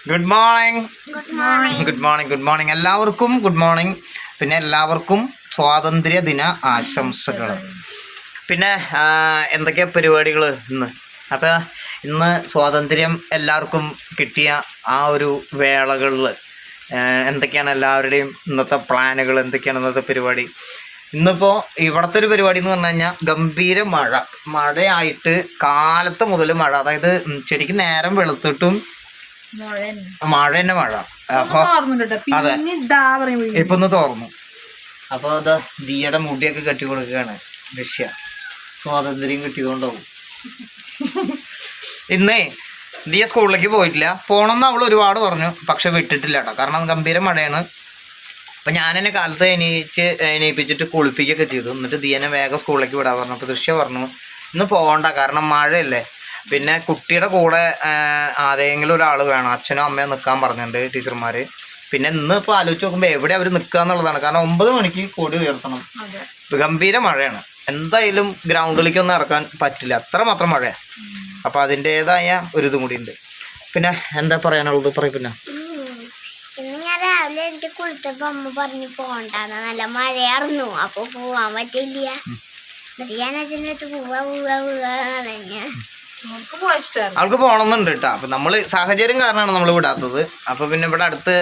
Good morning എല്ലാവർക്കും good morning. പിന്നെ എല്ലാവർക്കും സ്വാതന്ത്ര്യ ദിന ആശംസകൾ. പിന്നെ എന്തൊക്കെയാ പരിപാടികൾ ഇന്ന്? അപ്പോൾ ഇന്ന് സ്വാതന്ത്ര്യം എല്ലാവർക്കും കിട്ടിയ ആ ഒരു വേളകളിൽ എന്തൊക്കെയാണ് എല്ലാവരുടെയും ഇന്നത്തെ പ്ലാനുകൾ, എന്തൊക്കെയാണ് ഇന്നത്തെ പരിപാടി? ഇന്നിപ്പോൾ ഇവിടുത്തെ ഒരു പരിപാടി എന്ന് പറഞ്ഞു കഴിഞ്ഞാൽ ഗംഭീര മഴയായിട്ട് കാലത്ത് മുതൽ മഴ, അതായത് ശരിക്കും നേരം വെളുത്തിട്ടും മഴ തന്നെ മഴ. അപ്പോൾ അതെ, ഇപ്പൊ ഒന്ന് തോർന്നു. അപ്പോൾ അത് ദിയയുടെ മുടിയൊക്കെ കെട്ടി കൊടുക്കുകയാണ് ദൃശ്യ. സ്വാതന്ത്ര്യം കിട്ടിയതുകൊണ്ടാവും. ഇന്നേ ദിയ സ്കൂളിലേക്ക് പോയിട്ടില്ല. പോകണമെന്ന് അവൾ ഒരുപാട് പറഞ്ഞു, പക്ഷെ വിട്ടിട്ടില്ല കേട്ടോ. കാരണം ഗംഭീര മഴയാണ്. അപ്പം ഞാൻ എന്നെ കാലത്ത് എണീപ്പിച്ചിട്ട് കുളിപ്പിക്കുകയൊക്കെ ചെയ്തു. എന്നിട്ട് ദിയനെ വേഗം സ്കൂളിലേക്ക് വിടാൻ പറഞ്ഞു. അപ്പോൾ ദൃശ്യ പറഞ്ഞു ഇന്ന് പോകണ്ട, കാരണം മഴയല്ലേ. പിന്നെ കുട്ടിയുടെ കൂടെ ആരെങ്കിലും ഒരാൾ വേണം, അച്ഛനോ അമ്മയോ നിൽക്കാൻ പറഞ്ഞിട്ടുണ്ട് ടീച്ചർമാർ. പിന്നെ ഇന്ന് ഇപ്പോൾ ആലോചിച്ച് നോക്കുമ്പോൾ എവിടെ അവർ നിൽക്കുക എന്നുള്ളതാണ്. കാരണം 9 മണിക്ക് കൊടി ഉയർത്തണം. ഗംഭീര മഴയാണ്. എന്തായാലും ഗ്രൗണ്ടിലേക്കൊന്നും ഇറക്കാൻ പറ്റില്ല, അത്രമാത്രം മഴയാണ്. അപ്പോൾ അതിൻ്റേതായ ഒരു ഇതും കൂടി ഉണ്ട്. പിന്നെ എന്താ പറയാനുള്ളത് പറയും. പിന്നെ ഞാൻ രാവിലെ എനിക്ക് കുളിച്ചപ്പോ അമ്മ പറഞ്ഞു പോകണ്ടെന്ന്, നല്ല മഴയായിരുന്നു, അപ്പൊ പോവാൻ പറ്റില്ല. എന്നിട്ട് ഞാൻ അച്ഛനടുത്ത് അവൾക്ക് പോകണമെന്നുണ്ട് കേട്ടോ. അപ്പം നമ്മൾ സാഹചര്യം കാരണമാണ് നമ്മൾ വിടാത്തത്. അപ്പോൾ പിന്നെ ഇവിടെ അടുത്ത്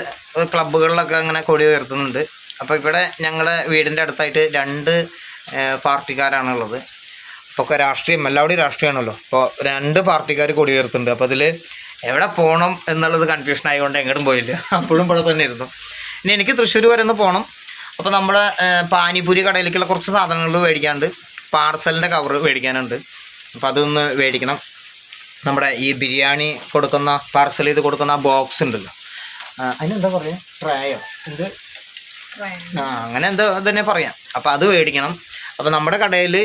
ക്ലബ്ബുകളിലൊക്കെ അങ്ങനെ കൊടി ഉയർത്തുന്നുണ്ട്. അപ്പോൾ ഇവിടെ ഞങ്ങളുടെ വീടിൻ്റെ അടുത്തായിട്ട് 2 പാർട്ടിക്കാരാണുള്ളത്. അപ്പോൾ രാഷ്ട്രീയം എല്ലാവരുടെയും രാഷ്ട്രീയമാണല്ലോ. അപ്പോൾ 2 പാർട്ടിക്കാർ കൊടി ഉയർത്തുന്നുണ്ട്. അപ്പോൾ അതിൽ എവിടെ പോകണം എന്നുള്ളത് കൺഫ്യൂഷൻ ആയതുകൊണ്ട് എങ്ങോട്ടും പോയില്ല. അപ്പോഴും ഇവിടെ തന്നെ ഇരുന്നു. ഇനി എനിക്ക് തൃശ്ശൂർ വരെ ഒന്ന് പോകണം. അപ്പോൾ നമ്മുടെ പാനിപൂരി കടയിലേക്കുള്ള കുറച്ച് സാധനങ്ങൾ മേടിക്കാനുണ്ട്. പാർസലിൻ്റെ കവർ മേടിക്കാനുണ്ട്. അപ്പോൾ അതൊന്ന് മേടിക്കണം. നമ്മുടെ ഈ ബിരിയാണി കൊടുക്കുന്ന പാർസൽ ചെയ്ത് കൊടുക്കുന്ന ആ ബോക്സ് ഉണ്ടല്ലോ, അതിനെന്താ പറയുക, ട്രേയോ എന്ത്, അങ്ങനെ എന്താ തന്നെ പറയാം. അപ്പോൾ അത് മേടിക്കണം. അപ്പോൾ നമ്മുടെ കടയിൽ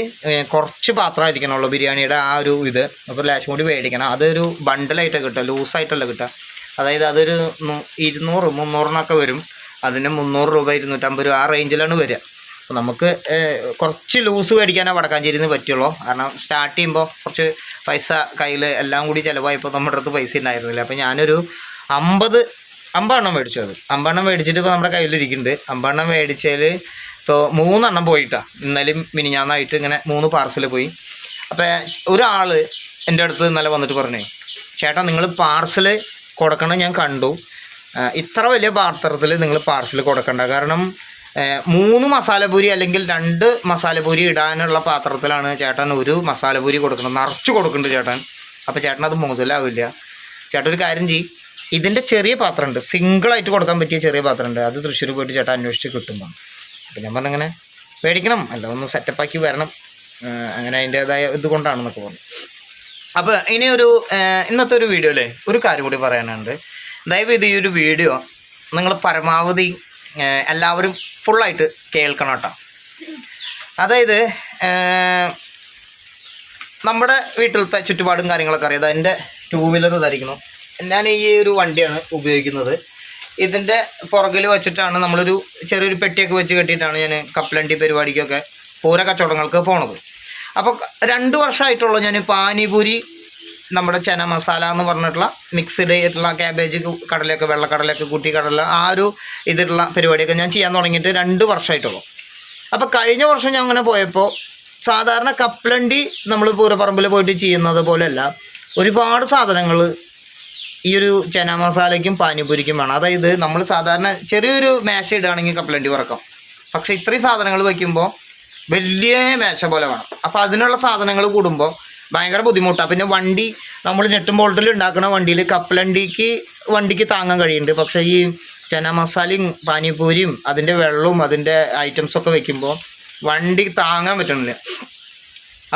കുറച്ച് പാത്രമായിരിക്കണമല്ലോ ബിരിയാണിയുടെ ആ ഒരു ഇത്. അപ്പോൾ ലേശം കൂടി മേടിക്കണം. അതൊരു ബണ്ടിലായിട്ടൊക്കെ കിട്ടുക, ലൂസായിട്ടല്ല കിട്ടുക. അതായത് അതൊരു 200-300 വരും. അതിന് 300 രൂപ 250 രൂപ ആ റേഞ്ചിലാണ് വരിക. അപ്പോൾ നമുക്ക് കുറച്ച് ലൂസ് മേടിക്കാനേ വടക്കാഞ്ചേരിയിൽ നിന്ന് പറ്റുള്ളൂ. കാരണം സ്റ്റാർട്ട് ചെയ്യുമ്പോൾ കുറച്ച് പൈസ കയ്യിൽ എല്ലാം കൂടി ചിലവായപ്പോൾ നമ്മുടെ അടുത്ത് പൈസ ഉണ്ടായിരുന്നില്ല. അപ്പോൾ ഞാനൊരു 50 എണ്ണം മേടിച്ചു. അത് 50 എണ്ണം മേടിച്ചിട്ട് ഇപ്പോൾ നമ്മുടെ കയ്യിലിരിക്കുന്നുണ്ട്. 50 എണ്ണം മേടിച്ചാൽ ഇപ്പോൾ 3 എണ്ണം പോയിട്ടാണ്. ഇന്നലെയും മിനിഞ്ഞാന്നായിട്ട് ഇങ്ങനെ 3 പാർസൽ പോയി. അപ്പോൾ ഒരാൾ എൻ്റെ അടുത്ത് ഇന്നലെ വന്നിട്ട് പറഞ്ഞു, ചേട്ടാ നിങ്ങൾ പാർസൽ കൊടുക്കണം ഞാൻ കണ്ടു, ഇത്ര വലിയ പാത്രത്തിൽ നിങ്ങൾ പാർസൽ കൊടുക്കണ്ട. കാരണം 3 മസാലപൂരി അല്ലെങ്കിൽ 2 മസാലപൂരി ഇടാനുള്ള പാത്രത്തിലാണ് ചേട്ടൻ 1 മസാലപൂരി കൊടുക്കണം, നിറച്ച് കൊടുക്കുന്നുണ്ട് ചേട്ടൻ. അപ്പോൾ ചേട്ടൻ അത് മുതലാവില്ല. ചേട്ടൻ ഒരു കാര്യം ചെയ്യും, ഇതിൻ്റെ ചെറിയ പാത്രമുണ്ട്, സിംഗിളായിട്ട് കൊടുക്കാൻ പറ്റിയ ചെറിയ പാത്രമുണ്ട്, അത് തൃശ്ശൂർ പോയിട്ട് ചേട്ടൻ അന്വേഷിച്ച് കിട്ടുമ്പോൾ. അപ്പോൾ ഞാൻ പറഞ്ഞങ്ങനെ മേടിക്കണം, അല്ല ഒന്ന് സെറ്റപ്പാക്കി വരണം, അങ്ങനെ അതിൻ്റേതായ ഇത് കൊണ്ടാണെന്നൊക്കെ പറഞ്ഞു. അപ്പോൾ ഇനി ഇന്നത്തെ ഒരു വീഡിയോയിലെ ഒരു കാര്യം കൂടി പറയാനുണ്ട്. ദയവേത് ഈ ഒരു വീഡിയോ നിങ്ങൾ പരമാവധി എല്ലാവരും ഫുള്ളായിട്ട് കേൾക്കണം കേട്ടോ. അതായത് നമ്മുടെ വീട്ടിലത്തെ ചുറ്റുപാടും കാര്യങ്ങളൊക്കെ അറിയാം. എൻ്റെ 2 വീലർ ധരിക്കണം. ഞാൻ ഈ ഒരു വണ്ടിയാണ് ഉപയോഗിക്കുന്നത്. ഇതിൻ്റെ പുറകിൽ വെച്ചിട്ടാണ് നമ്മളൊരു ചെറിയൊരു പെട്ടിയൊക്കെ വെച്ച് കെട്ടിയിട്ടാണ് ഞാൻ കപ്പലണ്ടി പരിപാടിക്കൊക്കെ പൂര കച്ചവടങ്ങൾക്ക് പോണത്. അപ്പോൾ 2 വർഷമായിട്ടുള്ളൂ ഞാൻ പാനിപൂരി, നമ്മുടെ ചന മസാല എന്ന് പറഞ്ഞിട്ടുള്ള മിക്സ്ഡ് ആയിട്ടുള്ള ക്യാബേജ് കടലയൊക്കെ വെള്ളക്കടലയൊക്കെ കൂട്ടി കടല ആ ഒരു ഇതിലുള്ള പരിപാടിയൊക്കെ ഞാൻ ചെയ്യാൻ തുടങ്ങിയിട്ട് 2 വർഷമായിട്ടുള്ളൂ. അപ്പോൾ കഴിഞ്ഞ വർഷം ഞാൻ അങ്ങനെ പോയപ്പോൾ സാധാരണ കപ്പലണ്ടി നമ്മൾ പൂരപ്പറമ്പിൽ പോയിട്ട് ചെയ്യുന്നത് പോലെയല്ല, ഒരുപാട് സാധനങ്ങൾ ഈ ഒരു ചന മസാലയ്ക്കും പാനിപൂരിക്കും വേണം. അതായത് നമ്മൾ സാധാരണ ചെറിയൊരു മേശ ഇടുകയാണെങ്കിൽ കപ്പലണ്ടി വറക്കാം, പക്ഷേ ഇത്രയും സാധനങ്ങൾ വയ്ക്കുമ്പോൾ വലിയ മേശ പോലെ വേണം. അപ്പോൾ അതിനുള്ള സാധനങ്ങൾ കൂടുമ്പോൾ ഭയങ്കര ബുദ്ധിമുട്ടാണ്. പിന്നെ വണ്ടി നമ്മൾ നെട്ടും ബോൾട്ടിൽ ഉണ്ടാക്കുന്ന വണ്ടിയിൽ വണ്ടിക്ക് താങ്ങാൻ കഴിയുന്നുണ്ട്. പക്ഷേ ഈ ചന മസാലയും പാനിപൂരിയും അതിൻ്റെ വെള്ളവും അതിൻ്റെ ഐറ്റംസൊക്കെ വെക്കുമ്പോൾ വണ്ടി താങ്ങാൻ പറ്റണില്ല.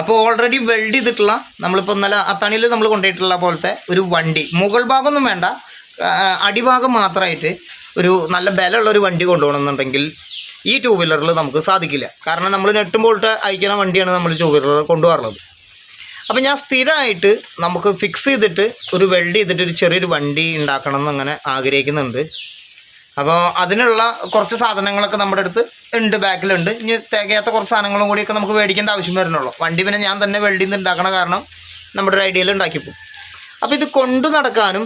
അപ്പോൾ ഓൾറെഡി വെൽഡ് ചെയ്തിട്ടുള്ള നമ്മളിപ്പോൾ ഇന്നലെ അത്താണിയിൽ നമ്മൾ കൊണ്ടുപോയിട്ടുള്ള പോലത്തെ ഒരു വണ്ടി, മുകൾ ഭാഗമൊന്നും വേണ്ട, അടിഭാഗം മാത്രമായിട്ട് ഒരു നല്ല ബലമുള്ളൊരു വണ്ടി കൊണ്ടുപോകണമെന്നുണ്ടെങ്കിൽ ഈ 2 വീലറിൽ നമുക്ക് സാധിക്കില്ല. കാരണം നമ്മൾ നെട്ടും ബോൾട്ട് അയക്കുന്ന വണ്ടിയാണ് നമ്മൾ 2 വീലർ കൊണ്ടുപോകാറുള്ളത്. അപ്പോൾ ഞാൻ സ്ഥിരമായിട്ട് നമുക്ക് ഫിക്സ് ചെയ്തിട്ട് ഒരു വെൽഡ് ചെയ്തിട്ട് ഒരു ചെറിയൊരു വണ്ടി ഉണ്ടാക്കണം എന്നങ്ങനെ ആഗ്രഹിക്കുന്നുണ്ട്. അപ്പോൾ അതിനുള്ള കുറച്ച് സാധനങ്ങളൊക്കെ നമ്മുടെ അടുത്ത് ഉണ്ട്, ബാക്കിലുണ്ട്. ഇനി തികയാത്ത കുറച്ച് സാധനങ്ങളും കൂടിയൊക്കെ നമുക്ക് മേടിക്കേണ്ട ആവശ്യം വരുന്നുള്ളൂ. വണ്ടി പിന്നെ ഞാൻ തന്നെ വെൽഡ് ചെയ്ത് ഉണ്ടാക്കണ കാരണം നമ്മുടെ ഒരു ഐഡിയയിൽ ഉണ്ടാക്കിപ്പോകും. അപ്പോൾ ഇത് കൊണ്ടു നടക്കാനും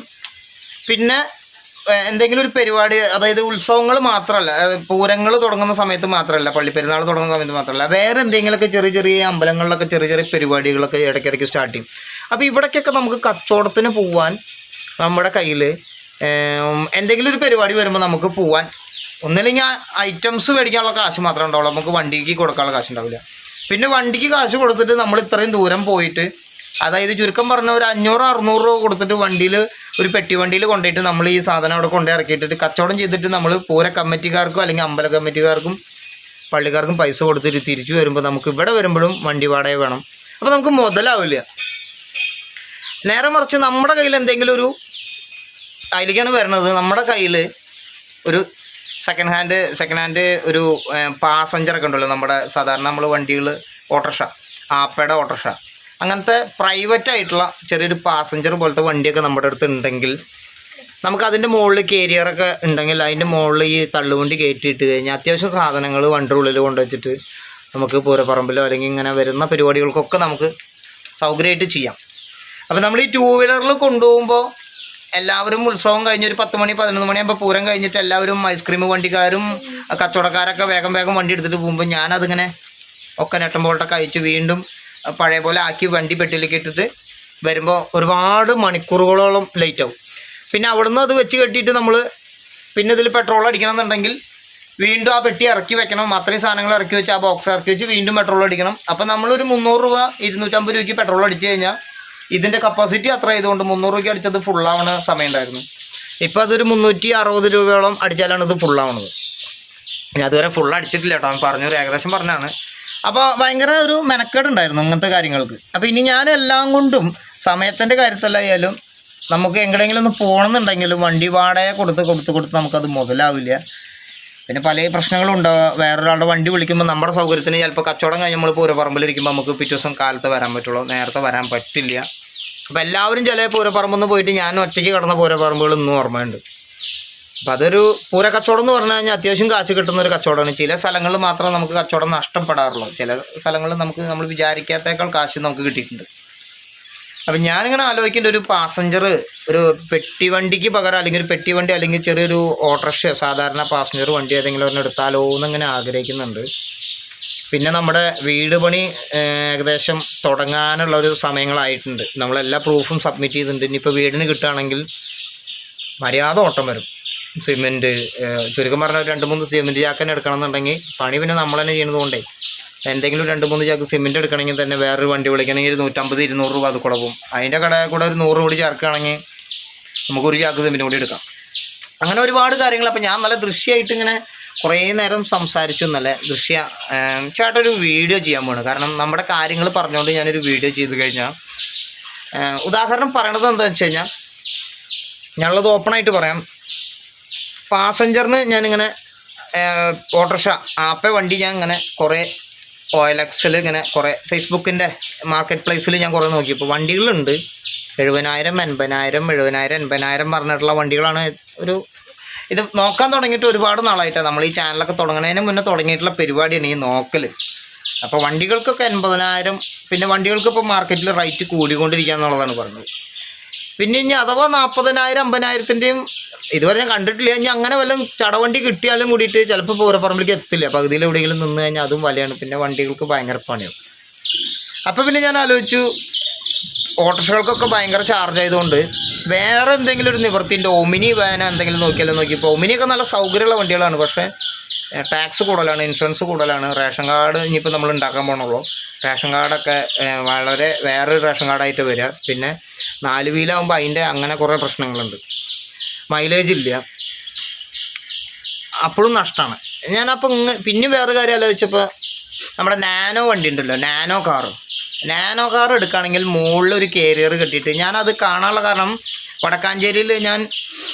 പിന്നെ എന്തെങ്കിലും ഒരു പരിപാടി, അതായത് ഉത്സവങ്ങൾ മാത്രമല്ല, പൂരങ്ങൾ തുടങ്ങുന്ന സമയത്ത് മാത്രമല്ല, പള്ളിപ്പെരുന്നാൾ തുടങ്ങുന്ന സമയത്ത് മാത്രമല്ല, വേറെ എന്തെങ്കിലുമൊക്കെ ചെറിയ ചെറിയ അമ്പലങ്ങളിലൊക്കെ ചെറിയ ചെറിയ പരിപാടികളൊക്കെ ഇടയ്ക്കിടയ്ക്ക് സ്റ്റാർട്ട് ചെയ്യും. അപ്പോൾ ഇവിടേക്കൊക്കെ നമുക്ക് കച്ചവടത്തിന് പോവാൻ നമ്മുടെ കയ്യിൽ എന്തെങ്കിലും ഒരു പരിപാടി വരുമ്പോൾ നമുക്ക് പോവാൻ ഒന്നില്ലെങ്കിൽ ഐറ്റംസ് മേടിക്കാനുള്ള കാശ് മാത്രമേ ഉണ്ടാവുള്ളൂ, നമുക്ക് വണ്ടിക്ക് കൊടുക്കാനുള്ള കാശ് ഉണ്ടാവില്ല. പിന്നെ വണ്ടിക്ക് കാശ് കൊടുത്തിട്ട് നമ്മൾ ഇത്രയും ദൂരം പോയിട്ട്, അതായത് ചുരുക്കം പറഞ്ഞ ഒരു 500-600 രൂപ കൊടുത്തിട്ട് വണ്ടിയിൽ, ഒരു പെട്ടി വണ്ടിയിൽ കൊണ്ടുപോയിട്ട് നമ്മൾ ഈ സാധനം അവിടെ കൊണ്ടു ഇറക്കിയിട്ടിട്ട് കച്ചവടം ചെയ്തിട്ട് നമ്മൾ പൂര കമ്മിറ്റിക്കാർക്കും അല്ലെങ്കിൽ അമ്പല കമ്മിറ്റിക്കാർക്കും പള്ളിക്കാർക്കും പൈസ കൊടുത്തിട്ട് തിരിച്ചു വരുമ്പോൾ നമുക്ക് ഇവിടെ വരുമ്പോഴും വണ്ടി വാടക വേണം. അപ്പോൾ നമുക്ക് മുതലാവില്ല. നേരെ മറിച്ച് നമ്മുടെ കയ്യിൽ എന്തെങ്കിലും ഒരു, അതിലേക്കാണ് വരുന്നത്, നമ്മുടെ കയ്യിൽ ഒരു സെക്കൻഡ് ഹാൻഡ് ഒരു പാസഞ്ചറൊക്കെ ഉണ്ടല്ലോ, നമ്മുടെ സാധാരണ നമ്മൾ വണ്ടികൾ, ഓട്ടോറിക്ഷ, ആപ്പയുടെ ഓട്ടോറിക്ഷ, അങ്ങനത്തെ പ്രൈവറ്റ് ആയിട്ടുള്ള ചെറിയൊരു പാസഞ്ചർ പോലത്തെ വണ്ടിയൊക്കെ നമ്മുടെ അടുത്ത് ഉണ്ടെങ്കിൽ, നമുക്ക് അതിൻ്റെ മുകളിൽ കേരിയറൊക്കെ ഉണ്ടെങ്കിൽ അതിൻ്റെ മുകളിൽ ഈ തള്ളുവണ്ടി കയറ്റിയിട്ട് കഴിഞ്ഞാൽ അത്യാവശ്യം സാധനങ്ങൾ വണ്ടിയുടെ ഉള്ളിൽ കൊണ്ടുവച്ചിട്ട് നമുക്ക് പൂരപ്പറമ്പിലോ അല്ലെങ്കിൽ ഇങ്ങനെ വരുന്ന പരിപാടികൾക്കൊക്കെ നമുക്ക് സൗകര്യമായിട്ട് ചെയ്യാം. അപ്പോൾ നമ്മൾ ഈ 2 വീലറിൽ കൊണ്ടുപോകുമ്പോൾ എല്ലാവരും ഉത്സവം കഴിഞ്ഞ് ഒരു 10 മണി 11 മണിയാകുമ്പോൾ പൂരം കഴിഞ്ഞിട്ട് എല്ലാവരും ഐസ്ക്രീം വണ്ടിക്കാരും കച്ചവടക്കാരൊക്കെ വേഗം വണ്ടി എടുത്തിട്ട് പോകുമ്പോൾ ഞാനതിങ്ങനെ ഒക്കെ നെട്ടം പോലട്ടൊക്കെ അയച്ച് വീണ്ടും പഴയ പോലെ ആക്കി വണ്ടി പെട്ടിയിലേക്ക് ഇട്ടിട്ട് വരുമ്പോൾ ഒരുപാട് മണിക്കൂറുകളോളം ലേറ്റ് ആവും. പിന്നെ അവിടുന്ന് അത് വെച്ച് കെട്ടിയിട്ട് നമ്മൾ പിന്നെ ഇതിൽ പെട്രോൾ അടിക്കണം എന്നുണ്ടെങ്കിൽ വീണ്ടും ആ പെട്ടി ഇറക്കി വെക്കണം. അത്രയും സാധനങ്ങൾ ഇറക്കി വെച്ച് ആ ബോക്സ് ഇറക്കി വെച്ച് വീണ്ടും പെട്രോൾ അടിക്കണം. അപ്പോൾ നമ്മളൊരു 300 രൂപ 250 രൂപയ്ക്ക് പെട്രോൾ അടിച്ചു കഴിഞ്ഞാൽ ഇതിൻ്റെ കപ്പാസിറ്റി അത്ര ആയതുകൊണ്ട് 300 രൂപയ്ക്ക് അടിച്ചത് ഫുള്ളാവണ സമയം ഉണ്ടായിരുന്നു. ഇപ്പോൾ അതൊരു 360 രൂപയോളം അടിച്ചാലാണ് ഇത് ഫുള്ളാവണത്. ഞാൻ അതുവരെ ഫുൾ അടിച്ചിട്ടില്ല കേട്ടോ, പറഞ്ഞൊരു ഏകദേശം പറഞ്ഞാണ്. അപ്പോൾ ഭയങ്കര ഒരു മെനക്കേടുണ്ടായിരുന്നു അങ്ങനത്തെ കാര്യങ്ങൾക്ക്. അപ്പോൾ ഇനി ഞാൻ എല്ലാം കൊണ്ടും സമയത്തിൻ്റെ കാര്യത്തിലായാലും നമുക്ക് എങ്ങടെയെങ്കിലും ഒന്ന് പോകണമെന്നുണ്ടെങ്കിലും വണ്ടി വാടക കൊടുത്ത് നമുക്കത് മുതലാവില്ല. പിന്നെ പല പ്രശ്നങ്ങളും ഉണ്ടാവുക. വേറൊരാളുടെ വണ്ടി വിളിക്കുമ്പോൾ നമ്മുടെ സൗകര്യത്തിന് ചിലപ്പോൾ കച്ചവടം കഴിഞ്ഞ് നമ്മൾ പൂരപ്പറമ്പിലിരിക്കുമ്പോൾ നമുക്ക് പിറ്റേ ദിവസം കാലത്ത് വരാൻ പറ്റുള്ളൂ, നേരത്തെ വരാൻ പറ്റില്ല. അപ്പോൾ എല്ലാവരും ചില പൂരപ്പറമ്പെന്ന് പോയിട്ട് ഞാൻ ഒറ്റയ്ക്ക് കിടന്ന പൂരപ്പറമ്പുകൾ ഇന്നും ഓർമ്മയുണ്ട്. അപ്പോൾ അതൊരു പൂര കച്ചവടം എന്ന് പറഞ്ഞു കഴിഞ്ഞാൽ അത്യാവശ്യം കാശ് കിട്ടുന്ന ഒരു കച്ചവടമാണ്. ചില സ്ഥലങ്ങളിൽ മാത്രമേ നമുക്ക് കച്ചവടം നഷ്ടപ്പെടാറുള്ളൂ, ചില സ്ഥലങ്ങളിൽ നമ്മൾ വിചാരിക്കാത്തേക്കാൾ കാശ് നമുക്ക് കിട്ടിയിട്ടുണ്ട്. അപ്പം ഞാനിങ്ങനെ ആലോചിക്കേണ്ട ഒരു പാസഞ്ചർ, ഒരു പെട്ടി വണ്ടിക്ക് പകരം അല്ലെങ്കിൽ ഒരു പെട്ടി വണ്ടി അല്ലെങ്കിൽ ചെറിയൊരു ഓട്ടോറിക്ഷ, സാധാരണ പാസഞ്ചർ വണ്ടി ഏതെങ്കിലും ഒരെണ്ണം എടുത്താലോ എന്നിങ്ങനെ ആഗ്രഹിക്കുന്നുണ്ട്. പിന്നെ നമ്മുടെ വീട് പണി ഏകദേശം തുടങ്ങാനുള്ള ഒരു സമയങ്ങളായിട്ടുണ്ട്. നമ്മളെല്ലാ പ്രൂഫും സബ്മിറ്റ് ചെയ്തിട്ടുണ്ട്. ഇനിയിപ്പോൾ വീടിന് കിട്ടുകയാണെങ്കിൽ മര്യാദ ഓട്ടം വരും. സിമെൻറ്റ് ചുരുക്കം പറഞ്ഞാൽ 2-3 സിമെൻറ്റ് ചാക്കന്നെ എടുക്കണം എന്നുണ്ടെങ്കിൽ പണി പിന്നെ നമ്മൾ തന്നെ ചെയ്യുന്നത് കൊണ്ടേ എന്തെങ്കിലും 2-3 ചാക്ക് സിമെൻറ്റ് എടുക്കണമെങ്കിൽ തന്നെ വേറൊരു വണ്ടി വിളിക്കണമെങ്കിൽ 150-200 രൂപ അത് കുളവും. അതിൻ്റെ കടയിൽ കൂടെ ഒരു 100 കൂടി ചേർക്കുകയാണെങ്കിൽ നമുക്കൊരു ചാക്ക് സിമെൻറ്റ് കൂടി എടുക്കാം. അങ്ങനെ ഒരുപാട് കാര്യങ്ങൾ. അപ്പോൾ ഞാൻ നല്ല ദൃശ്യമായിട്ട് ഇങ്ങനെ കുറേ നേരം സംസാരിച്ചു. നല്ല ചേട്ടൊരു വീഡിയോ ചെയ്യാൻ പോകണം. കാരണം നമ്മുടെ കാര്യങ്ങൾ പറഞ്ഞുകൊണ്ട് ഞാനൊരു വീഡിയോ ചെയ്ത് കഴിഞ്ഞാൽ, ഉദാഹരണം പറയണത് എന്താണെന്ന് വെച്ച് കഴിഞ്ഞാൽ, ഞാനുള്ളത് ഓപ്പണായിട്ട് പറയാം. പാസഞ്ചറിന് ഞാനിങ്ങനെ ഓട്ടോറിക്ഷ ആപ്പ വണ്ടി ഞാൻ ഇങ്ങനെ കുറേ OLX ഇങ്ങനെ കുറേ ഫേസ്ബുക്കിൻ്റെ മാർക്കറ്റ് പ്ലേസിൽ ഞാൻ കുറേ നോക്കിയപ്പോൾ വണ്ടികളുണ്ട്. 70,000 80,000 70,000 80,000 പറഞ്ഞിട്ടുള്ള വണ്ടികളാണ്. ഇത് നോക്കാൻ തുടങ്ങിയിട്ട് ഒരുപാട് നാളായിട്ടാണ്. നമ്മൾ ഈ ചാനലൊക്കെ തുടങ്ങുന്നതിന് മുന്നേ തുടങ്ങിയിട്ടുള്ള പരിപാടിയാണ് ഈ നോക്കൽ. അപ്പോൾ വണ്ടികൾക്കൊക്കെ 80,000, പിന്നെ വണ്ടികൾക്ക് ഇപ്പോൾ മാർക്കറ്റിൽ റേറ്റ് കൂടിക്കൊണ്ടിരിക്കുക എന്നുള്ളതാണ് പറഞ്ഞത്. പിന്നെ ഇനി അഥവാ 40,000 50,000-ൻ്റെയും ഇതുവരെ ഞാൻ കണ്ടിട്ടില്ല. ഇനി അങ്ങനെ വല്ലതും ചടവണ്ടി കിട്ടിയാലും കൂടിയിട്ട് ചിലപ്പോൾ പൂരപ്പറമ്പിലേക്ക് എത്തില്ല. പകുതിയിൽ എവിടെയെങ്കിലും നിന്ന് കഴിഞ്ഞാൽ അതും വിലയാണ്. പിന്നെ വണ്ടികൾക്ക് ഭയങ്കര പണിയാവും. അപ്പോൾ പിന്നെ ഞാൻ ആലോചിച്ചു, ഓട്ടോറിക്ഷകൾക്കൊക്കെ ഭയങ്കര ചാർജ് ആയതുകൊണ്ട് വേറെ എന്തെങ്കിലും ഒരു നിവൃത്തിൻ്റെ ഒമിനി വാന എന്തെങ്കിലും നോക്കിയപ്പോൾ ഒമിനിയൊക്കെ നല്ല സൗകര്യമുള്ള വണ്ടികളാണ്. പക്ഷേ ടാക്സ് കൂടുതലാണ്, ഇൻഷുറൻസ് കൂടുതലാണ്. റേഷൻ കാർഡ് ഇനിയിപ്പോൾ നമ്മൾ ഉണ്ടാക്കാൻ പോകണുള്ളൂ. റേഷൻ കാർഡൊക്കെ വളരെ വേറൊരു റേഷൻ കാർഡായിട്ട് വരിക. പിന്നെ 4 വീലാകുമ്പോൾ അതിൻ്റെ അങ്ങനെ കുറേ പ്രശ്നങ്ങളുണ്ട്. മൈലേജ് ഇല്ല, അപ്പോഴും നഷ്ടമാണ്. ഞാനപ്പോൾ പിന്നെ വേറൊരു കാര്യം ആലോചിച്ചപ്പോൾ നമ്മുടെ നാനോ വണ്ടി ഉണ്ടല്ലോ, നാനോ കാർ എടുക്കുകയാണെങ്കിൽ മുകളിലൊരു കേരിയർ കെട്ടിയിട്ട്, ഞാനത് കാണാനുള്ള കാരണം വടക്കാഞ്ചേരിയിൽ ഞാൻ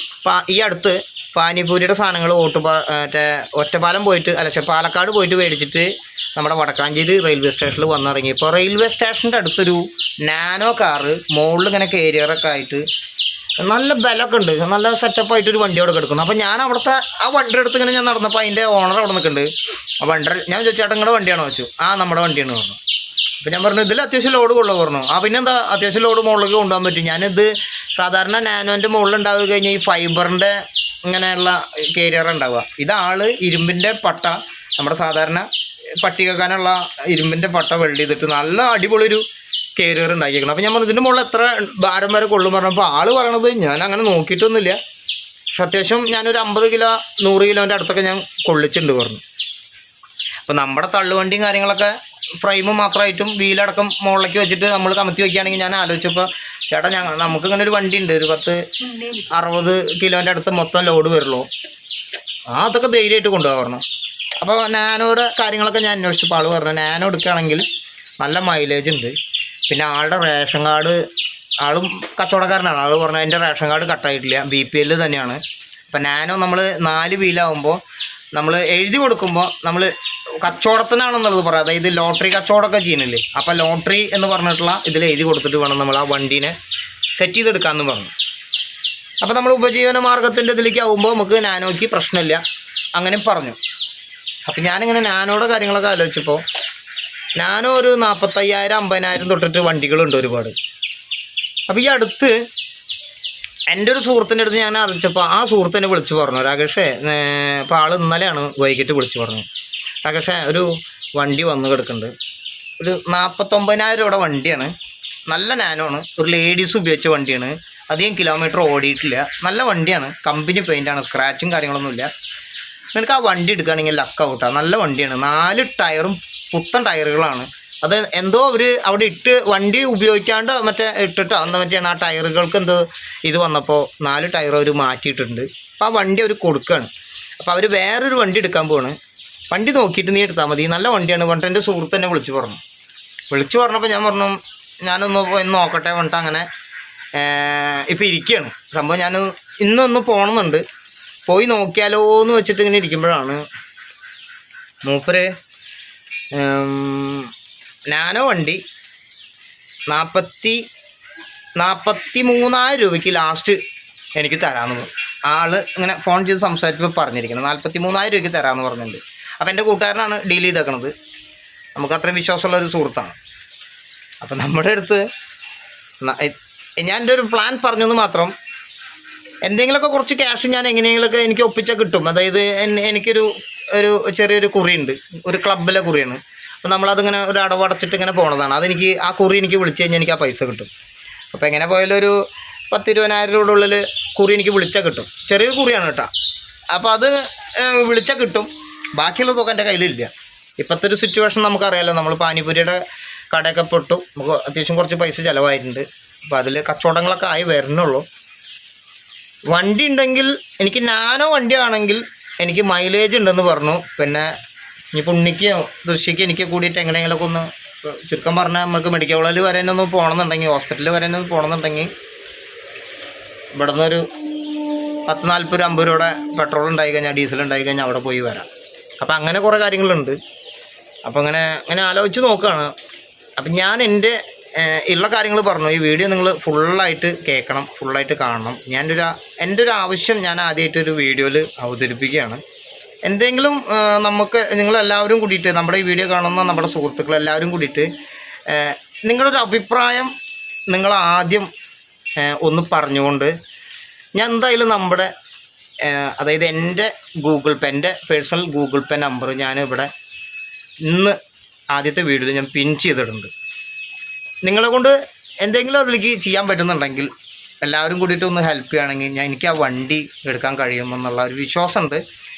ഈ അടുത്ത് പാനിപൂരിയുടെ സാധനങ്ങൾ ഒറ്റപ്പാലം പോയിട്ട് പാലക്കാട് പോയിട്ട് മേടിച്ചിട്ട് നമ്മുടെ വടക്കാഞ്ചേരി റെയിൽവേ സ്റ്റേഷനിൽ വന്നിറങ്ങി. ഇപ്പോൾ റെയിൽവേ സ്റ്റേഷൻ്റെ അടുത്തൊരു നാനോ കാറ് മുകളിൽ ഇങ്ങനെ കേരിയറൊക്കെ ആയിട്ട് നല്ല ബലമൊക്കെ ഉണ്ട്, നല്ല സെറ്റപ്പായിട്ടൊരു വണ്ടി അവിടെ കിടക്കുന്നു. അപ്പോൾ ഞാൻ അവിടുത്തെ ആ വണ്ടിയുടെ അടുത്ത് ഇങ്ങനെ ഞാൻ നടന്നപ്പോൾ അതിൻ്റെ ഓണർ അവിടെ നിൽക്കുന്നുണ്ട്. ആ വണ്ടി ഞാൻ ചോദിച്ചേട്ടാ നിങ്ങളുടെ വണ്ടിയാണോ വെച്ചു? ആ നമ്മുടെ വണ്ടിയാണ് പറഞ്ഞു. അപ്പോൾ ഞാൻ പറഞ്ഞു ഇതിൽ അത്യാവശ്യം ലോഡ് കൊള്ളുക പറഞ്ഞു. ആ പിന്നെന്താ അത്യാവശ്യം ലോഡ് മുകളിലേക്ക് കൊണ്ടുപോകാൻ പറ്റും. ഞാനിത് സാധാരണ നാനോൻ്റെ മുകളിൽ ഉണ്ടാവുക കഴിഞ്ഞാൽ ഈ ഫൈബറിൻ്റെ ഇങ്ങനെയുള്ള കേരിയർ ഉണ്ടാവുക. ഇതാള് ഇരുമ്പിൻ്റെ പട്ട, നമ്മുടെ സാധാരണ പട്ടി വെക്കാനുള്ള ഇരുമ്പിൻ്റെ പട്ട വെൽഡ് ചെയ്തിട്ട് നല്ല അടിപൊളി ഒരു കേരിയർ ഉണ്ടാക്കിയേക്കണം. അപ്പോൾ ഞാൻ പറഞ്ഞു ഇതിൻ്റെ മുകളിൽ എത്ര ഭാരം വരെ കൊള്ളും പറഞ്ഞപ്പോൾ ആൾ പറയണത് ഞാൻ അങ്ങനെ നോക്കിയിട്ടൊന്നുമില്ല, പക്ഷെ അത്യാവശ്യം ഞാനൊരു 50 കിലോ 100 കിലോൻ്റെ അടുത്തൊക്കെ ഞാൻ കൊള്ളിച്ചിട്ടുണ്ട് പറഞ്ഞു. അപ്പോൾ നമ്മുടെ തള്ളുവണ്ടിയും കാര്യങ്ങളൊക്കെ ഫ്രെയിം മാത്രമായിട്ടും വീലടക്കം മുകളിലേക്ക് വെച്ചിട്ട് നമ്മൾ കമത്തി വയ്ക്കുകയാണെങ്കിൽ ഞാൻ ആലോചിച്ചപ്പോൾ ചേട്ടാ നമുക്കിങ്ങനെ ഒരു വണ്ടി ഉണ്ട്, ഒരു 60 കിലോൻ്റെ അടുത്ത് മൊത്തം ലോഡ് വരുള്ളൂ, അതൊക്കെ ധൈര്യമായിട്ട് കൊണ്ടുപോകാൻ പറഞ്ഞു. അപ്പോൾ നാനോയുടെ കാര്യങ്ങളൊക്കെ ഞാൻ അന്വേഷിച്ചപ്പോൾ ആൾ പറഞ്ഞു നാനോ എടുക്കുകയാണെങ്കിൽ നല്ല മൈലേജ് ഉണ്ട്, പിന്നെ ആളുടെ റേഷൻ കാർഡ്, ആളും കച്ചവടക്കാരനാണ്, ആൾ പറഞ്ഞു എൻ്റെ റേഷൻ കാർഡ് കട്ടായിട്ടില്ല, BPL തന്നെയാണ്. അപ്പം നാനോ നമ്മൾ 4 വീലാവുമ്പോൾ നമ്മൾ എഴുതി കൊടുക്കുമ്പോൾ നമ്മൾ കച്ചവടത്തിനാണെന്നുള്ളത് പറയാം, അതായത് ലോട്ടറി കച്ചവടമൊക്കെ ചെയ്യുന്നില്ലേ, അപ്പോൾ ലോട്ടറി എന്ന് പറഞ്ഞിട്ടുള്ള ഇതിൽ എഴുതി കൊടുത്തിട്ട് വേണം നമ്മൾ ആ വണ്ടീനെ സെറ്റ് ചെയ്തെടുക്കാമെന്ന് പറഞ്ഞു. അപ്പോൾ നമ്മൾ ഉപജീവന മാർഗത്തിൻ്റെ ഇതിലേക്ക് ആകുമ്പോൾ നമുക്ക് നാനോയ്ക്ക് പ്രശ്നമില്ല അങ്ങനെ പറഞ്ഞു. അപ്പം ഞാനിങ്ങനെ നാനോയുടെ കാര്യങ്ങളൊക്കെ ആലോചിച്ചപ്പോൾ നാനോ ഒരു 45,000 50,000 തൊട്ടിട്ട് വണ്ടികളുണ്ട് ഒരുപാട്. അപ്പോൾ ഈ അടുത്ത് എൻ്റെ ഒരു സുഹൃത്തിൻ്റെ അടുത്ത് ഞാൻ അറിയിച്ചപ്പോൾ ആ സുഹൃത്തിനെ വിളിച്ച് പറഞ്ഞു, രാകേഷേ ഇപ്പോൾ ആൾ ഇന്നലെയാണ് വൈകിട്ട് വിളിച്ച് പറഞ്ഞു, രാകേഷേ ഒരു വണ്ടി വന്ന് കിടക്കുന്നുണ്ട്, ഒരു 49,000 രൂപയുടെ വണ്ടിയാണ്, നല്ല നാനോ ആണ്, ഒരു ലേഡീസ് ഉപയോഗിച്ച വണ്ടിയാണ്, അധികം കിലോമീറ്റർ ഓടിയിട്ടില്ല, നല്ല വണ്ടിയാണ്, കമ്പനി പെയിൻ്റാണ്, സ്ക്രാച്ചും കാര്യങ്ങളൊന്നുമില്ല, നിനക്ക് ആ വണ്ടി എടുക്കുകയാണെങ്കിൽ ലക്ക് ഔട്ടാണ്, നല്ല വണ്ടിയാണ്, 4 ടയറും പുത്തൻ ടയറുകളാണ്, അത് എന്തോ അവർ അവിടെ ഇട്ട് വണ്ടി ഉപയോഗിക്കാണ്ട് മറ്റേ ഇട്ടിട്ട് അന്ന് മറ്റേയാണ് ആ ടയറുകൾക്ക് എന്തോ ഇത് വന്നപ്പോൾ 4 ടയർ അവർ മാറ്റിയിട്ടുണ്ട്. അപ്പോൾ ആ വണ്ടി അവർ കൊടുക്കുകയാണ്. അപ്പോൾ അവർ വേറൊരു വണ്ടി എടുക്കാൻ പോവാണ്, വണ്ടി നോക്കിയിട്ട് നീ എടുത്താൽ മതി, നല്ല വണ്ടിയാണ് പറഞ്ഞിട്ട് എൻ്റെ സുഹൃത്ത് തന്നെ വിളിച്ച് പറഞ്ഞപ്പോൾ ഞാൻ പറഞ്ഞു ഞാനൊന്ന് പോയി നോക്കട്ടെ പറഞ്ഞിട്ട് അങ്ങനെ ഇപ്പോൾ ഇരിക്കുകയാണ് സംഭവം. ഞാൻ ഇന്നൊന്ന് പോകണമെന്നുണ്ട്, പോയി നോക്കിയാലോ എന്ന് വെച്ചിട്ട് ഇങ്ങനെ ഇരിക്കുമ്പോഴാണ് മൂപ്പര് നാനോ വണ്ടി 43,000 രൂപയ്ക്ക് ലാസ്റ്റ് എനിക്ക് തരാമെന്ന് പറഞ്ഞു. ആൾ ഇങ്ങനെ ഫോൺ ചെയ്ത് സംസാരിച്ചപ്പോൾ പറഞ്ഞിരിക്കുന്നത് 43,000 രൂപയ്ക്ക് തരാമെന്ന് പറഞ്ഞിട്ടുണ്ട്. അപ്പോൾ എൻ്റെ കൂട്ടുകാരനാണ് ഡീൽ ചെയ്തേക്കണത്, നമുക്ക് അത്രയും വിശ്വാസമുള്ളൊരു സുഹൃത്താണ്. അപ്പോൾ നമ്മുടെ അടുത്ത് ഞാൻ എൻ്റെ ഒരു പ്ലാൻ പറഞ്ഞെന്ന് മാത്രം, എന്തെങ്കിലുമൊക്കെ കുറച്ച് ക്യാഷ് ഞാൻ എങ്ങനെയെങ്കിലുമൊക്കെ എനിക്ക് ഒപ്പിച്ചാൽ കിട്ടും. അതായത് എനിക്കൊരു ചെറിയൊരു കുറിയുണ്ട്, ഒരു ക്ലബിലെ കുറിയാണ്. അപ്പോൾ നമ്മളതിങ്ങനെ ഒരു അടവടച്ചിട്ട് ഇങ്ങനെ പോണതാണ്, അതെനിക്ക് ആ കുറി എനിക്ക് വിളിച്ചു കഴിഞ്ഞാൽ എനിക്ക് ആ പൈസ കിട്ടും. അപ്പോൾ എങ്ങനെ പോയാലും ഒരു 10-20,000 രൂപയുടെ ഉള്ളിൽ കുറി എനിക്ക് വിളിച്ചാൽ കിട്ടും, ചെറിയൊരു കുറിയാണ് കേട്ടോ. അപ്പോൾ അത് വിളിച്ചാൽ കിട്ടും, ബാക്കിയുള്ള തുക എൻ്റെ കയ്യിലില്ല. ഇപ്പോഴത്തെ ഒരു സിറ്റുവേഷൻ നമുക്കറിയാമല്ലോ, നമ്മൾ പാനിപൂരിയുടെ കടയൊക്കെ പെട്ടു, നമുക്ക് അത്യാവശ്യം കുറച്ച് പൈസ ചിലവായിട്ടുണ്ട്. അപ്പോൾ അതിൽ കച്ചവടങ്ങളൊക്കെ ആയി വരുന്നുള്ളൂ. വണ്ടി ഉണ്ടെങ്കിൽ എനിക്ക് നാനോ വണ്ടിയാണെങ്കിൽ എനിക്ക് മൈലേജ് ഉണ്ടെന്ന് പറഞ്ഞു. പിന്നെ ഇനിയിപ്പോൾ ഉണ്ണിക്കോ ദൃശ്യക്കോ എനിക്ക് കൂടിയിട്ട് എങ്ങനെയെങ്കിലുമൊക്കെ ഒന്ന് ചുരുക്കം പറഞ്ഞാൽ നമുക്ക് മെഡിക്കൽ കോളേജിൽ വരാനൊന്ന് പോകണമെന്നുണ്ടെങ്കിൽ, ഹോസ്പിറ്റലിൽ വരാനൊന്ന് പോകണമെന്നുണ്ടെങ്കിൽ ഇവിടെ നിന്നൊരു 40-50 രൂപയുടെ പെട്രോൾ ഉണ്ടായി കഴിഞ്ഞാൽ, ഡീസൽ ഉണ്ടായി കഴിഞ്ഞാൽ അവിടെ പോയി വരാം. അപ്പം അങ്ങനെ കുറേ കാര്യങ്ങളുണ്ട്. അപ്പോൾ അങ്ങനെ ആലോചിച്ച് നോക്കുകയാണ്. അപ്പം ഞാൻ എൻ്റെ ഉള്ള കാര്യങ്ങൾ പറഞ്ഞു. ഈ വീഡിയോ നിങ്ങൾ ഫുള്ളായിട്ട് കേൾക്കണം, ഫുള്ളായിട്ട് കാണണം. എൻ്റെ ഒരു ആവശ്യം ഞാൻ ആദ്യമായിട്ടൊരു വീഡിയോയിൽ അവതരിപ്പിക്കുകയാണ്. എന്തെങ്കിലും നമുക്ക് നിങ്ങളെല്ലാവരും കൂടിയിട്ട്, നമ്മുടെ ഈ വീഡിയോ കാണുന്ന നമ്മുടെ സുഹൃത്തുക്കളെല്ലാവരും കൂടിയിട്ട് നിങ്ങളൊരു അഭിപ്രായം നിങ്ങൾ ആദ്യം ഒന്ന് പറഞ്ഞുകൊണ്ട് ഞാൻ എന്തായാലും നമ്മുടെ അതായത് എൻ്റെ ഗൂഗിൾ പേ, എൻ്റെ പേഴ്സണൽ ഗൂഗിൾ പേ നമ്പർ ഞാനിവിടെ ഇന്ന് ആദ്യത്തെ വീഡിയോയിൽ ഞാൻ പിൻ ചെയ്തിട്ടുണ്ട്. നിങ്ങളെ കൊണ്ട് എന്തെങ്കിലും അതിലേക്ക് ചെയ്യാൻ പറ്റുന്നുണ്ടെങ്കിൽ എല്ലാവരും കൂടിയിട്ട് ഒന്ന് ഹെൽപ്പ് ചെയ്യുകയാണെങ്കിൽ എനിക്ക് ആ വണ്ടി എടുക്കാൻ കഴിയുമെന്നുള്ള ഒരു വിശ്വാസമുണ്ട്.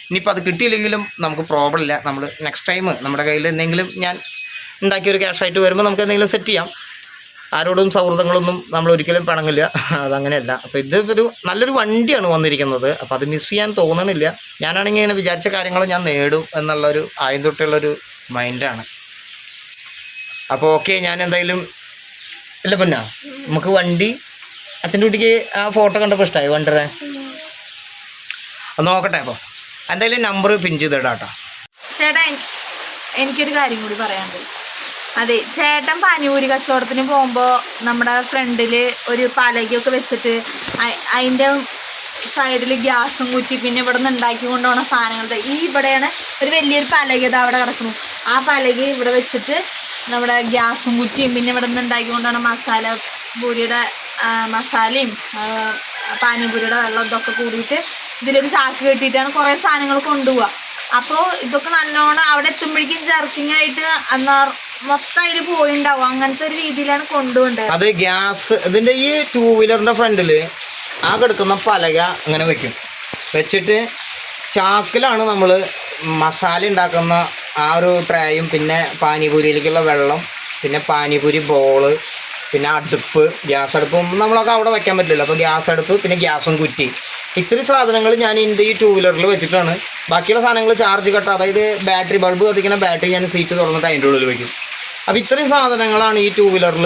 ഇനിയിപ്പോൾ അത് കിട്ടിയില്ലെങ്കിലും നമുക്ക് പ്രോബ്ലം ഇല്ല, നമ്മൾ നെക്സ്റ്റ് ടൈം നമ്മുടെ കയ്യിൽ എന്തെങ്കിലും ഞാൻ ഉണ്ടാക്കിയൊരു ക്യാഷായിട്ട് വരുമ്പോൾ നമുക്ക് എന്തെങ്കിലും സെറ്റ് ചെയ്യാം. ആരോടും സൗഹൃദങ്ങളൊന്നും നമ്മൾ ഒരിക്കലും പണങ്ങില്ല, അതങ്ങനെയല്ല. അപ്പോൾ ഇതൊരു നല്ലൊരു വണ്ടിയാണ് വന്നിരിക്കുന്നത്, അപ്പോൾ അത് മിസ് ചെയ്യാൻ തോന്നണില്ല. ഞാനാണെങ്കിൽ ഇങ്ങനെ വിചാരിച്ച കാര്യങ്ങൾ ഞാൻ നേടും എന്നുള്ളൊരു ആദ്യം തൊട്ടുള്ളൊരു മൈൻഡാണ്. അപ്പോൾ ഓക്കെ, ഞാൻ എന്തായാലും ഇല്ല പിന്നെ നമുക്ക് വണ്ടി അച്ഛൻ്റെ കുട്ടിക്ക് ആ ഫോട്ടോ കണ്ടപ്പോൾ ഇഷ്ടമായി വണ്ടിയുടെ നോക്കട്ടെ. അപ്പോൾ എന്തായാലും നമ്പർ പിൻ ചെയ്തിടാം കേട്ടോ. ചേട്ടാ എനിക്കൊരു കാര്യം കൂടി പറയാനുണ്ട്. അതെ, ചേട്ടൻ പാനിപൂരി കച്ചവടത്തിന് പോകുമ്പോൾ നമ്മുടെ ഫ്രണ്ടിൽ ഒരു പലകയൊക്കെ വെച്ചിട്ട് അതിൻ്റെ സൈഡിൽ ഗ്യാസും കുറ്റി പിന്നെ ഇവിടെ നിന്ന് ഉണ്ടാക്കി കൊണ്ടുപോകുന്ന സാധനങ്ങൾ ഈ ഇവിടെയാണ് ഒരു വലിയൊരു പലക ഇത് അവിടെ കിടക്കുന്നു. ആ പലക ഇവിടെ വെച്ചിട്ട് നമ്മുടെ ഗ്യാസും കുറ്റിയും പിന്നെ ഇവിടെ നിന്ന് ഉണ്ടാക്കി കൊണ്ടുപോകുന്ന മസാല പൂരിയുടെ മസാലയും പാനിപൂരിയുടെ വെള്ളം ഇതൊക്കെ കൂടിയിട്ട് ഇതിലൊരു ചാക്ക് കെട്ടിയിട്ടാണ് കുറേ സാധനങ്ങൾ കൊണ്ടുപോവുക. അപ്പോൾ ഇതൊക്കെ നല്ലോണം അവിടെ എത്തുമ്പോഴേക്കും ജർക്കിങ് ആയിട്ട് മൊത്തം അതിൽ പോയിണ്ടാവും. അങ്ങനത്തെ ഒരു രീതിയിലാണ് കൊണ്ടുപോകേണ്ടത്. അത് ഗ്യാസ് ഇതിൻ്റെ ഈ 2 വീലറിൻ്റെ ഫ്രണ്ടിൽ ആ കിടക്കുന്ന പലക അങ്ങനെ വെക്കും. വെച്ചിട്ട് ചാക്കിലാണ് നമ്മൾ മസാല ഉണ്ടാക്കുന്ന ആ ഒരു ട്രേയും പിന്നെ പാനിപൂരിയിലേക്കുള്ള വെള്ളം പിന്നെ പാനിപൂരി ബോള് പിന്നെ അടുപ്പ് ഗ്യാസ് അടുപ്പും നമ്മളൊക്കെ അവിടെ വെക്കാൻ പറ്റില്ല. അപ്പോൾ ഗ്യാസ് അടുപ്പ് പിന്നെ ഗ്യാസും കുറ്റി ഇത്രയും സാധനങ്ങൾ ഞാൻ എൻ്റെ ഈ 2 വീലറിൽ വെച്ചിട്ടാണ് ബാക്കിയുള്ള സാധനങ്ങൾ ചാർജ് കട്ട അതായത് ബാറ്ററി ബൾബ് കത്തിക്കുന്ന ബാറ്ററി ഞാൻ സീറ്റ് തുറന്നിട്ട് അതിൻ്റെ ഉള്ളിൽ വയ്ക്കും. അപ്പോൾ ഇത്രയും സാധനങ്ങളാണ് ഈ 2 വീലറിൽ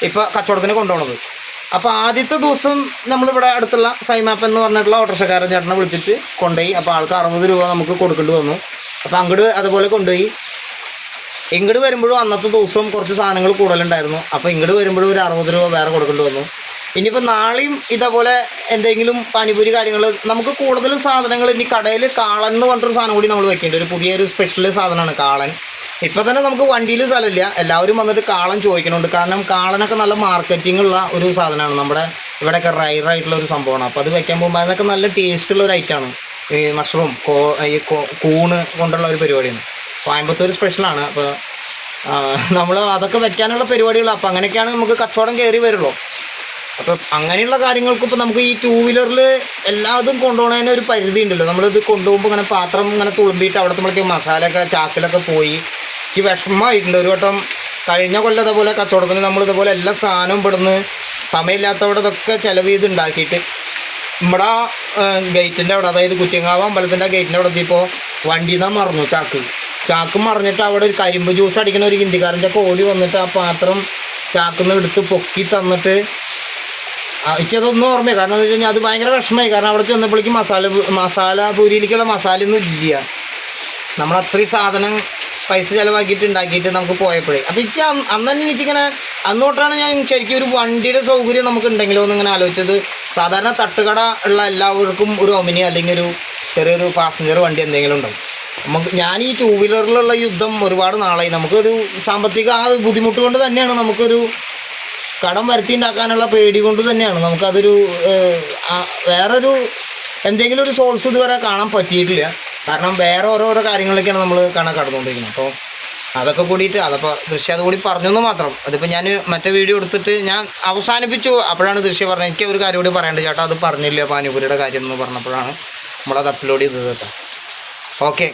ഇപ്പോൾ കച്ചവടത്തിന് കൊണ്ടുപോകുന്നത്. അപ്പോൾ ആദ്യത്തെ ദിവസം നമ്മളിവിടെ അടുത്തുള്ള സൈമാപ്പ് എന്ന് പറഞ്ഞിട്ടുള്ള ഓട്ടോറിക്ഷക്കാരൻ ചേട്ടനെ വിളിച്ചിട്ട് കൊണ്ടുപോയി. അപ്പോൾ ആൾക്ക് 60 രൂപ നമുക്ക് കൊടുക്കേണ്ടി വന്നു. അപ്പോൾ അങ്ങോട്ട് അതുപോലെ കൊണ്ടുപോയി. ഇങ്ങോട്ട് വരുമ്പോഴും അന്നത്തെ ദിവസം കുറച്ച് സാധനങ്ങൾ കൂടുതലുണ്ടായിരുന്നു. അപ്പോൾ ഇങ്ങോട്ട് വരുമ്പോഴും ഒരു 60 രൂപ വേറെ കൊടുക്കേണ്ടി വന്നു. ഇനിയിപ്പോൾ നാളെയും ഇതേപോലെ എന്തെങ്കിലും പാനിപൂരി കാര്യങ്ങൾ നമുക്ക് കൂടുതൽ സാധനങ്ങൾ ഇനി കടയിൽ കാളൻ എന്ന് പറഞ്ഞിട്ടൊരു സാധനം കൂടി നമ്മൾ വെക്കേണ്ട ഒരു പുതിയൊരു സ്പെഷ്യൽ സാധനമാണ് കാളൻ. ഇപ്പോൾ തന്നെ നമുക്ക് വണ്ടിയിൽ സ്ഥലമില്ല, എല്ലാവരും വന്നിട്ട് കാളൻ ചോദിക്കുന്നുണ്ട്. കാരണം കാളനൊക്കെ നല്ല മാർക്കറ്റിംഗ് ഉള്ള ഒരു സാധനമാണ്, നമ്മുടെ ഇവിടെയൊക്കെ റയറായിട്ടുള്ള ഒരു സംഭവമാണ്. അപ്പോൾ അത് വെക്കാൻ പോകുമ്പോൾ അതൊക്കെ നല്ല ടേസ്റ്റുള്ള ഒരു ഐറ്റമാണ്. ഈ മഷ്റൂം ഈ കൂണ് കൊണ്ടുള്ള ഒരു പരിപാടിയാണ്, കോയമ്പത്തൂർ സ്പെഷ്യലാണ്. അപ്പോൾ നമ്മൾ അതൊക്കെ വെക്കാനുള്ള പരിപാടികളാണ്. അപ്പോൾ അങ്ങനെയൊക്കെയാണ് നമുക്ക് കച്ചവടം കയറി വരുള്ളൂ. അപ്പോൾ അങ്ങനെയുള്ള കാര്യങ്ങൾക്ക് ഇപ്പോൾ നമുക്ക് ഈ 2 വീലറിൽ എല്ലാതും കൊണ്ടുപോകുന്നതിന് ഒരു പരിധി ഉണ്ടല്ലോ. നമ്മളിത് കൊണ്ടുപോകുമ്പോൾ ഇങ്ങനെ പാത്രം ഇങ്ങനെ തുളുമ്പിയിട്ട് അവിടെ നമ്മൾക്ക് മസാലയൊക്കെ ചാക്കിലൊക്കെ പോയി ഈ വിഷമമായിട്ടുണ്ട്. ഒരു വട്ടം കഴിഞ്ഞ കൊല്ലം ഇതേപോലെ കച്ചവടത്തിന് നമ്മളിതുപോലെ എല്ലാ സാധനവും ഇവിടുന്ന് സമയമില്ലാത്തവിടെ ഇതൊക്കെ ചിലവ് ചെയ്ത് ഉണ്ടാക്കിയിട്ട് നമ്മുടെ ഗേറ്റിൻ്റെ അവിടെ അതായത് കുറ്റിയങ്കാവ് അമ്പലത്തിൻ്റെ ഗേറ്റിൻ്റെ അവിടെ എത്തിയപ്പോൾ വണ്ടിയിൽ നിന്ന് മറന്നു ചാക്ക് മറിഞ്ഞിട്ട് അവിടെ ഒരു കരിമ്പ് ജ്യൂസ് അടിക്കുന്ന ഒരു ഹിന്ദിക്കാരൻ്റെ ഒക്കെ ഓടി വന്നിട്ട് ആ പാത്രം ചാക്കിന്ന് എടുത്ത് പൊക്കി തന്നിട്ട് എനിക്കതൊന്നും ഓർമ്മയില്ല. കാരണം എന്താ വെച്ച് കഴിഞ്ഞാൽ അത് ഭയങ്കര വിഷമമായി. കാരണം അവിടെ ചെന്നപ്പോഴേക്കും മസാല പൂരിയിലേക്കുള്ള മസാലയൊന്നും ഇല്ല. നമ്മൾ അത്രയും സാധനം പൈസ ചിലവാക്കിയിട്ട് ഉണ്ടാക്കിയിട്ട് നമുക്ക് പോയപ്പോഴേ. അപ്പോൾ എനിക്ക് അന്ന് തന്നെ എനിക്കിങ്ങനെ അന്ന് തൊട്ടാണ് ഞാൻ ശരിക്കും ഒരു വണ്ടിയുടെ സൗകര്യം നമുക്ക് ഉണ്ടെങ്കിലോ എന്നിങ്ങനെ ആലോചിച്ചത്. സാധാരണ തട്ടുകട ഉള്ള എല്ലാവർക്കും ഒരു ഒമിനി അല്ലെങ്കിൽ ഒരു ചെറിയൊരു പാസഞ്ചർ വണ്ടി എന്തെങ്കിലും ഉണ്ടാവും. ഞാൻ ഈ 2 വീലറിലുള്ള യുദ്ധം ഒരുപാട് നാളായി. നമുക്കൊരു സാമ്പത്തിക ആ ബുദ്ധിമുട്ട് കൊണ്ട് തന്നെയാണ് നമുക്കൊരു കടം വരുത്തി ഉണ്ടാക്കാനുള്ള പേടി കൊണ്ട് തന്നെയാണ് നമുക്കതൊരു വേറൊരു എന്തെങ്കിലും ഒരു സോഴ്സ് ഇതുവരെ കാണാൻ പറ്റിയിട്ടില്ല. കാരണം വേറെ ഓരോരോ കാര്യങ്ങളൊക്കെയാണ് നമ്മൾ കടന്നുകൊണ്ടിരിക്കുന്നത്. അപ്പോൾ അതൊക്കെ കൂടിയിട്ട് അതപ്പോൾ ദൃശ്യം അതുകൂടി പറഞ്ഞെന്ന് മാത്രം. അതിപ്പോൾ ഞാൻ മറ്റേ വീഡിയോ എടുത്തിട്ട് ഞാൻ അവസാനിപ്പിച്ചു. അപ്പോഴാണ് ദൃശ്യം പറഞ്ഞത് എനിക്ക് ഒരു കാര്യം കൂടി പറയേണ്ടത് ചേട്ടാ അത് പറഞ്ഞില്ല പാനിപൂരിയുടെ കാര്യം എന്ന് പറഞ്ഞപ്പോഴാണ് നമ്മളത് അപ്ലോഡ് ചെയ്തത് കേട്ടോ. ഓക്കെ.